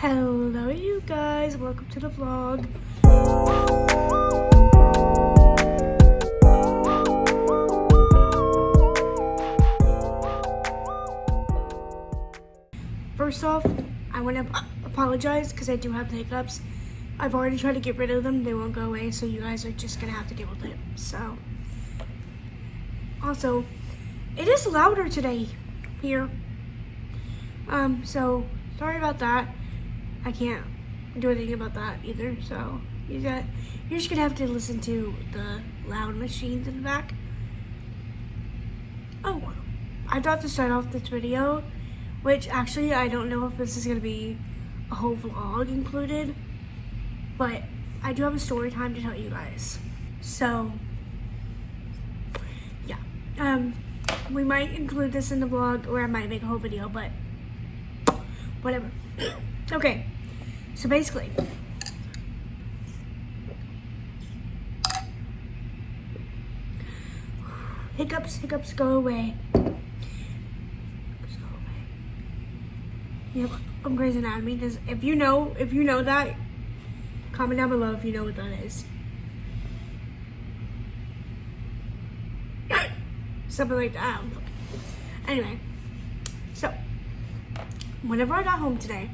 Hello you guys, welcome to the vlog. First off, I want to apologize because I do have the hiccups. I've already tried to get rid of them, they won't go away, so you guys are just gonna have to deal with it. So, also, it is louder today here. So sorry about that. I can't do anything about that either, so you're just gonna have to listen to the loud machines in the back. Oh, I thought to start off this video, which actually I don't know if this is gonna be a whole vlog included, but I do have a story time to tell you guys. So yeah, we might include this in the vlog, or I might make a whole video, but whatever. Okay, so basically, hiccups go away. Yep, I'm Grey's Anatomy. If you know that, comment down below if you know what that is. Something like that. Anyway, so whenever I got home today,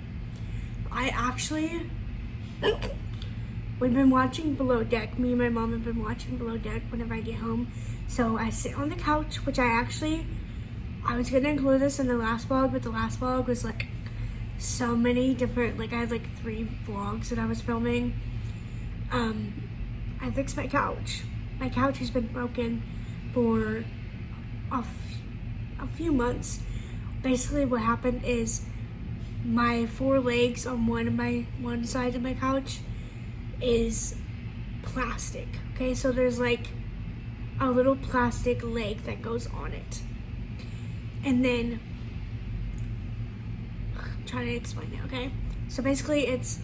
we've been watching Below Deck. Me and my mom have been watching Below Deck whenever I get home. So I sit on the couch, which I was gonna include this in the last vlog, but the last vlog was like so many different, I had like 3 vlogs that I was filming. I fixed my couch. My couch has been broken for a few months. Basically what happened is my 4 legs on one side of my couch is plastic. Okay, so there's like a little plastic leg that goes on it. And then I'm trying to explain it, okay? So basically it's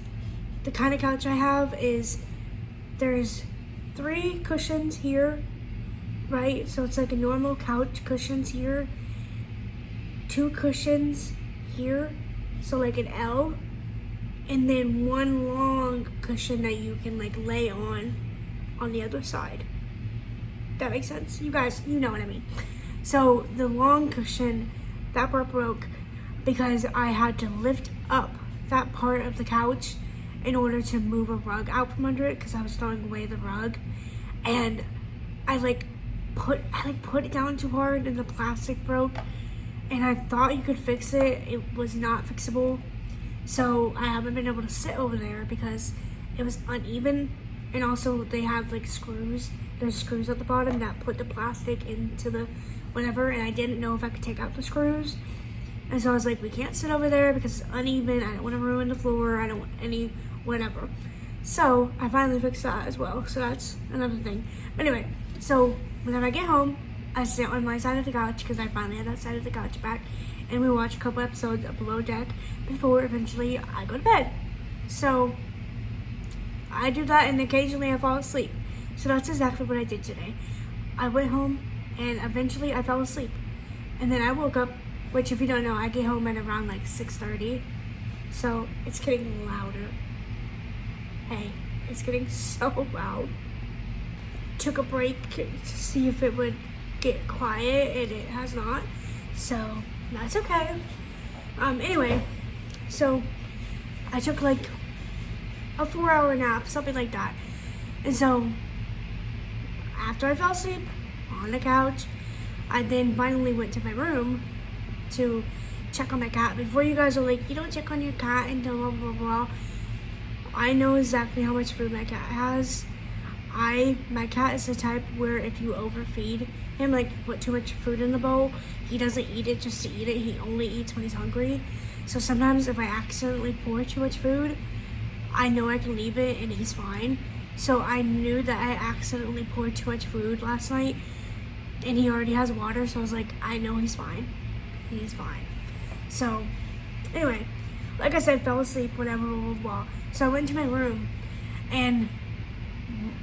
the kind of couch I have is there's 3 cushions here, right? So it's like a normal couch, cushions here, 2 cushions here, so like an L, and then 1 long cushion that you can like lay on the other side. That makes sense? You guys, you know what I mean. So the long cushion, that part broke because I had to lift up that part of the couch in order to move a rug out from under it because I was throwing away the rug, and I put it down too hard and the plastic broke, and I thought you could fix it. It was not fixable, so I haven't been able to sit over there because it was uneven, and also they have like screws. There's screws at the bottom that put the plastic into the whatever, and I didn't know if I could take out the screws, and so I was like, we can't sit over there because it's uneven. I don't want to ruin the floor. I don't want any whatever. So I finally fixed that as well, so that's another thing. Anyway, so whenever I get home, I sit on my side of the couch because I finally had that side of the couch back, and we watch a couple episodes of Below Deck before eventually I go to bed. So I do that, and occasionally I fall asleep. So that's exactly what I did today. I went home and eventually I fell asleep, and then I woke up, which if you don't know, I get home at around like 6:30, so it's getting louder. Hey, it's getting so loud. Took a break to see if it would get quiet, and it has not, so that's okay. Anyway, so I took like a 4-hour nap, something like that, and so after I fell asleep on the couch, I then finally went to my room to check on my cat. Before you guys are like, you don't check on your cat and blah blah blah, I know exactly how much food my cat has. My cat is the type where if you overfeed him, like put too much food in the bowl, he doesn't eat it just to eat it. He only eats when he's hungry. So sometimes if I accidentally pour too much food, I know I can leave it and he's fine. So I knew that I accidentally poured too much food last night, and he already has water, so I was like, I know he's fine. He's fine. So anyway, like I said, fell asleep, whatever, blah, blah, blah. So I went to my room, and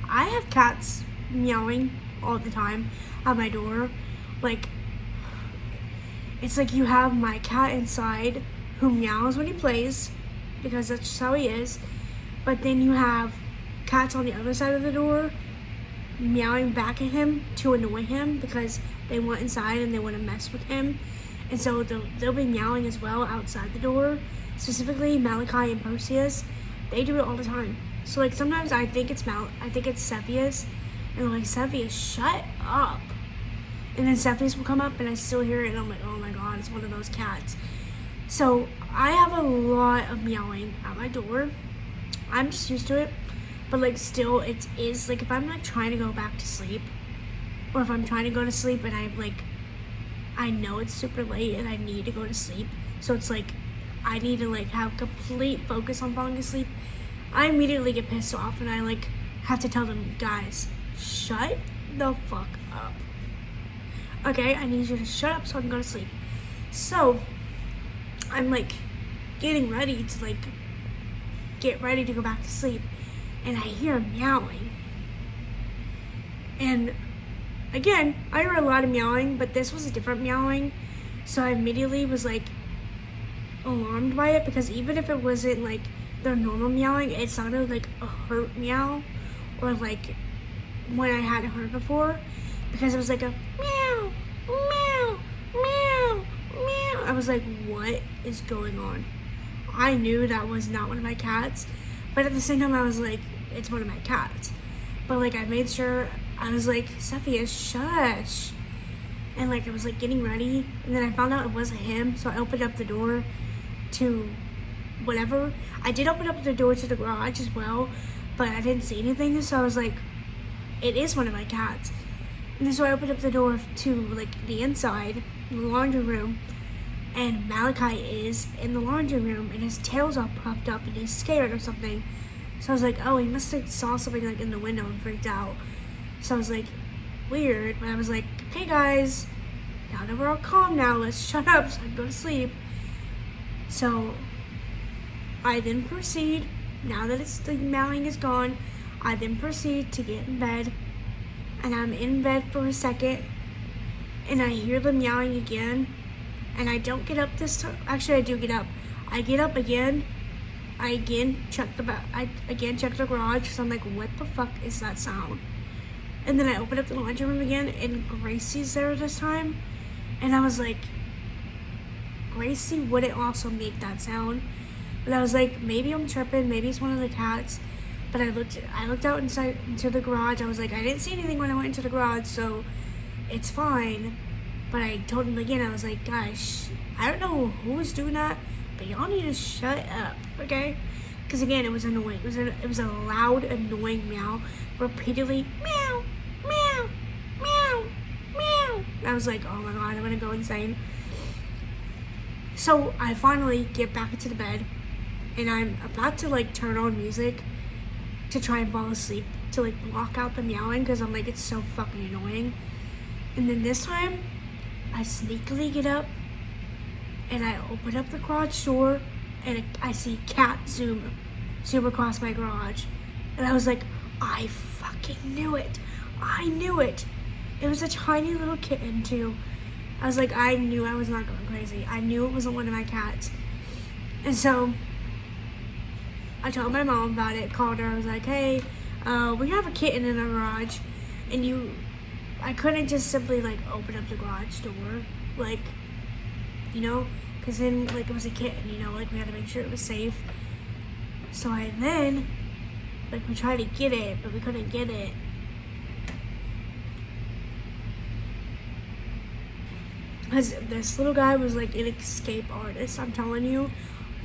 I have cats meowing all the time at my door. Like, it's like you have my cat inside who meows when he plays, because that's just how he is. But then you have cats on the other side of the door meowing back at him to annoy him because they want inside and they want to mess with him. And so they'll be meowing as well outside the door. Specifically Malachi and Perseus, they do it all the time. So like sometimes I think it's Cepheus, and I'm like, Cepheus, shut up. And then Cepheus will come up and I still hear it and I'm like, oh my god, it's one of those cats. So I have a lot of meowing at my door. I'm just used to it. But like still it is like if I'm like trying to go back to sleep, or if I'm trying to go to sleep and I know it's super late and I need to go to sleep, so it's like I need to like have complete focus on falling asleep, I immediately get pissed off and I like have to tell them, guys, shut the fuck up. Okay, I need you to shut up so I can go to sleep. So I'm like getting ready to like get ready to go back to sleep, and I hear meowing. And again, I heard a lot of meowing, but this was a different meowing. So I immediately was like alarmed by it, because even if it wasn't like their normal meowing, it sounded like a hurt meow, or like when I hadn't heard before, because it was like a meow, meow, meow, meow. I was like, what is going on? I knew that was not one of my cats, but at the same time I was like, it's one of my cats. But like I made sure, I was like, Cepheus, shush. And like I was like getting ready, and then I found out it wasn't him, so I opened up the door to whatever. I did open up the door to the garage as well, but I didn't see anything, so I was like, it is one of my cats. And then so I opened up the door to like the inside, the laundry room, and Malachi is in the laundry room and his tail's all puffed up and he's scared or something. So I was like, oh, he must have saw something like in the window and freaked out. So I was like, weird. But I was like, okay guys, now that we're all calm now, let's shut up so I can go to sleep. So I then proceed, now that the meowing is gone, I then proceed to get in bed. And I'm in bed for a second, and I hear the meowing again, and I don't get up this time. Actually, I do get up. I get up again. I again check the garage, because I'm like, what the fuck is that sound? And then I open up the laundry room again, and Gracie's there this time. And I was like, Gracie wouldn't also make that sound. But I was like, maybe I'm tripping, maybe it's one of the cats. But I looked out into the garage. I was like, I didn't see anything when I went into the garage, so it's fine. But I told him again, I was like, gosh, I don't know who was doing that, but y'all need to shut up, okay? Because again, it was annoying. It was a loud, annoying meow, repeatedly, meow, meow, meow, meow. And I was like, oh my god, I'm gonna go insane. So I finally get back into the bed, and I'm about to like turn on music to try and fall asleep, to like block out the meowing, because I'm like, it's so fucking annoying. And then this time, I sneakily get up, and I open up the garage door, and I see cat zoom across my garage. And I was like, I fucking knew it. I knew it. It was a tiny little kitten too. I was like, I knew I was not going crazy. I knew it wasn't one of my cats. And so I told my mom about it, called her. I was like, hey, we have a kitten in our garage, and I couldn't just simply like open up the garage door, like, you know, because then like it was a kitten, you know, like we had to make sure it was safe. So I then, like, we tried to get it, but we couldn't get it. Because this little guy was like an escape artist, I'm telling you.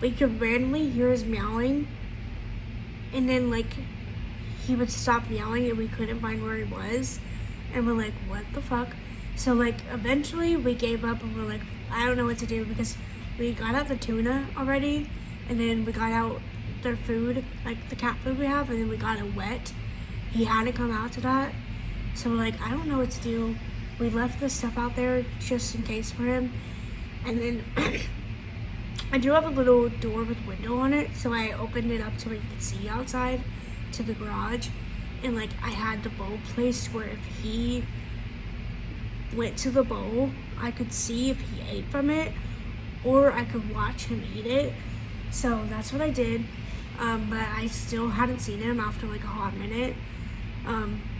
We could randomly hear his meowing, and then like he would stop meowing and we couldn't find where he was, and we're like, what the fuck? So like eventually we gave up, and we're like, I don't know what to do, because we got out the tuna already, and then we got out their food, like the cat food we have, and then we got it wet. He had to come out to that. So we're like, I don't know what to do. We left the stuff out there just in case for him. And then I do have a little door with window on it, so I opened it up so we could see outside to the garage. And like I had the bowl placed where if he went to the bowl, I could see if he ate from it, or I could watch him eat it. So that's what I did, but I still hadn't seen him after like a hot minute.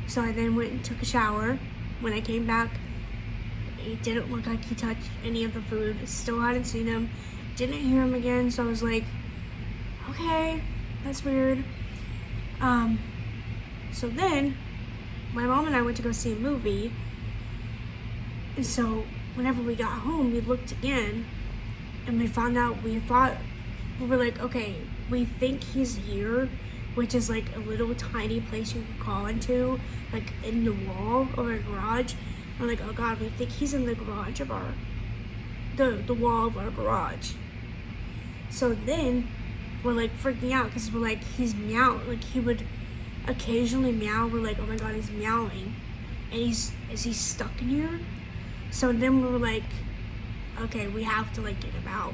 So I then went and took a shower. When I came back, it didn't look like he touched any of the food. Still hadn't seen him, didn't hear him again, so I was like, okay, that's weird. So then my mom and I went to go see a movie, and so whenever we got home, we looked again, and we found out, we were like, okay, we think he's here, which is like a little tiny place you can crawl into, like in the wall or a garage. We're like, oh God, we think he's in the garage of the wall of our garage. So then we're like freaking out because we're like, he's meowing, like he would occasionally meow. We're like, oh my God, he's meowing, and is he stuck in here? So then we were like, okay, we have to like get him out.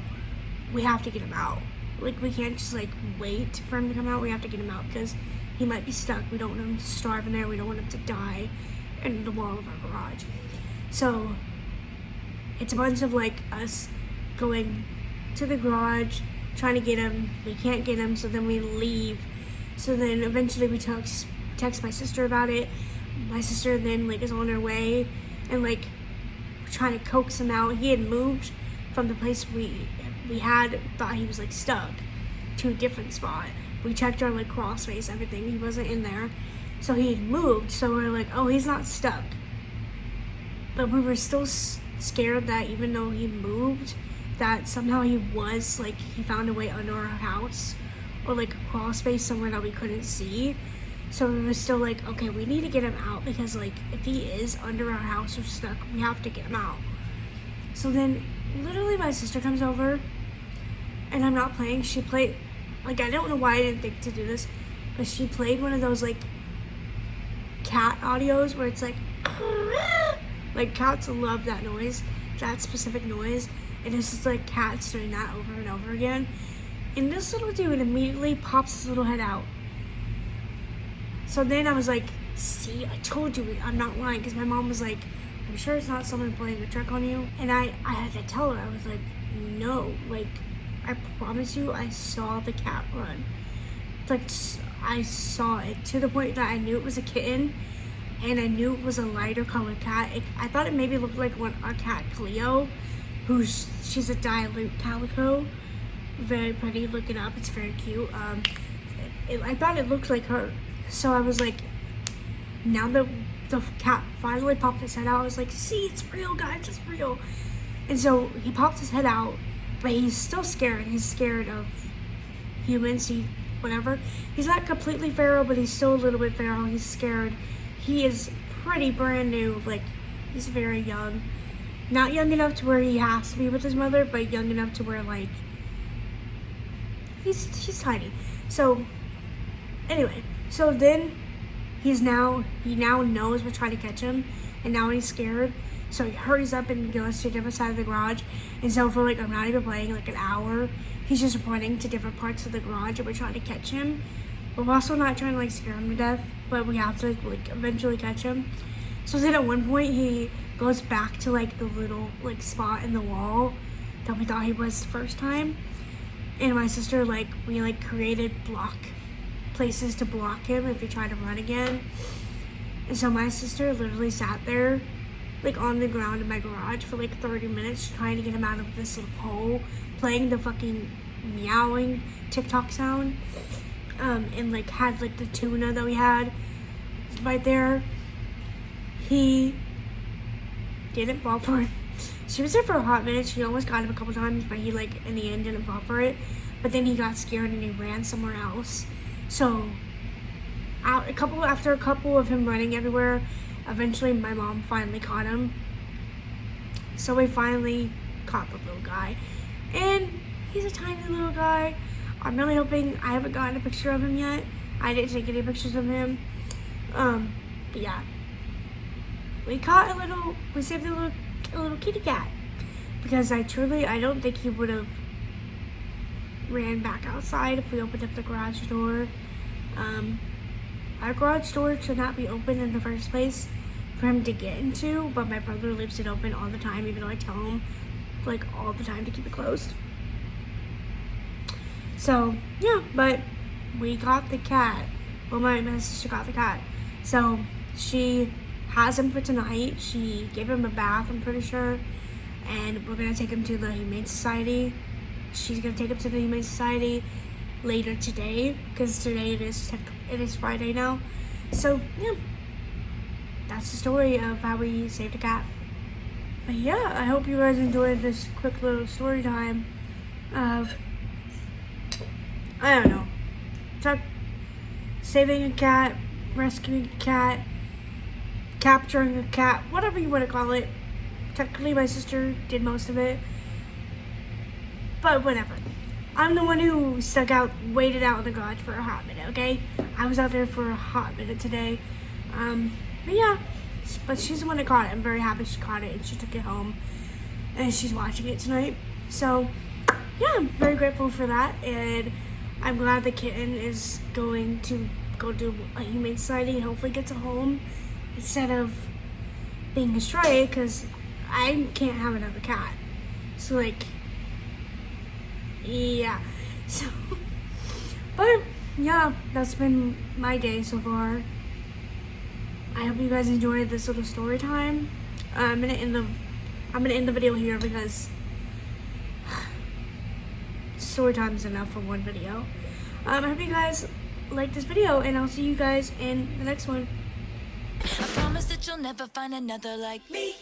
We have to get him out. Like, we can't just like wait for him to come out. We have to get him out because he might be stuck. We don't want him to starve in there. We don't want him to die in the wall of our garage. So it's a bunch of like us going to the garage, trying to get him. We can't get him, so then we leave. So then eventually we text my sister about it. My sister then like is on her way and like trying to coax him out. He had moved from the place we had thought he was like stuck to a different spot. We checked our like crawl space, everything. He wasn't in there. So he had moved. So we're like, oh, he's not stuck. But we were still scared that even though he moved, that somehow he was like, he found a way under our house or like a crawl space somewhere that we couldn't see. So we were still like, okay, we need to get him out because like if he is under our house or stuck, we have to get him out. So then literally my sister comes over, and I'm not playing. She played, like, I don't know why I didn't think to do this, but she played one of those like cat audios where it's like cats love that noise, that specific noise, and it's just like cats doing that over and over again. And this little dude immediately pops his little head out. So then I was like, see, I told you, I'm not lying, because my mom was like, I'm sure it's not someone playing a trick on you. And I had to tell her, I was like, no, like, I promise you, I saw the cat run. Like, I saw it to the point that I knew it was a kitten, and I knew it was a lighter colored cat. I thought it maybe looked like our cat Cleo, she's a dilute calico. Very pretty, look it up, it's very cute. I thought it looked like her. So I was like, now that the cat finally popped his head out, I was like, see, it's real, guys, it's real. And so he popped his head out, but he's still scared. He's scared of humans, whatever. He's not completely feral, but he's still a little bit feral. He's scared. He is pretty brand new, like, he's very young. Not young enough to where he has to be with his mother, but young enough to where, like, he's tiny. So, anyway, so then he now knows we're trying to catch him, and now he's scared. So he hurries up and goes to a different side of the garage. And so for like, I'm not even playing, like an hour, he's just running to different parts of the garage, and we're trying to catch him. But we're also not trying to like scare him to death, but we have to like eventually catch him. So then at one point he goes back to like the little like spot in the wall that we thought he was the first time. And my sister, like, we like created places to block him if he tried to run again. And so my sister literally sat there like on the ground in my garage for like 30 minutes trying to get him out of this little hole, playing the fucking meowing TikTok sound, and like had like the tuna that we had right there. He didn't fall for it. She was there for a hot minute. She almost got him a couple times, but he like in the end didn't fall for it. But then he got scared and he ran somewhere else. So after a couple of him running everywhere, eventually my mom finally caught him. So we finally caught the little guy, and he's a tiny little guy. I'm really hoping, I haven't gotten a picture of him yet. I didn't take any pictures of him. But yeah, we saved a little kitty cat, because I don't think he would have ran back outside if we opened up the garage door. Our garage door should not be open in the first place for him to get into, but my brother leaves it open all the time, even though I tell him like all the time to keep it closed. So yeah, but we got the cat. Well, my sister got the cat. So she has him for tonight. She gave him a bath, I'm pretty sure. And we're gonna take him to the Humane Society. She's gonna take him to the Humane Society later today, because today it is Friday now. So yeah, that's the story of how we saved a cat. But yeah, I hope you guys enjoyed this quick little story time of, I don't know, saving a cat, rescuing a cat, capturing a cat, whatever you want to call it. Technically, my sister did most of it, but whatever. I'm the one who waited out in the garage for a hot minute, okay? I was out there for a hot minute today. But yeah, but she's the one that caught it. I'm very happy she caught it and she took it home and she's watching it tonight. So yeah, I'm very grateful for that, and I'm glad the kitten is going to go to a Humane Society and hopefully gets a home instead of being a stray, because I can't have another cat. So like, yeah. So, but yeah, that's been my day so far. I hope you guys enjoyed this little story time. I'm gonna end the video here because story time is enough for one video. I hope you guys like this video, and I'll see you guys in the next one. I promise that you'll never find another like me.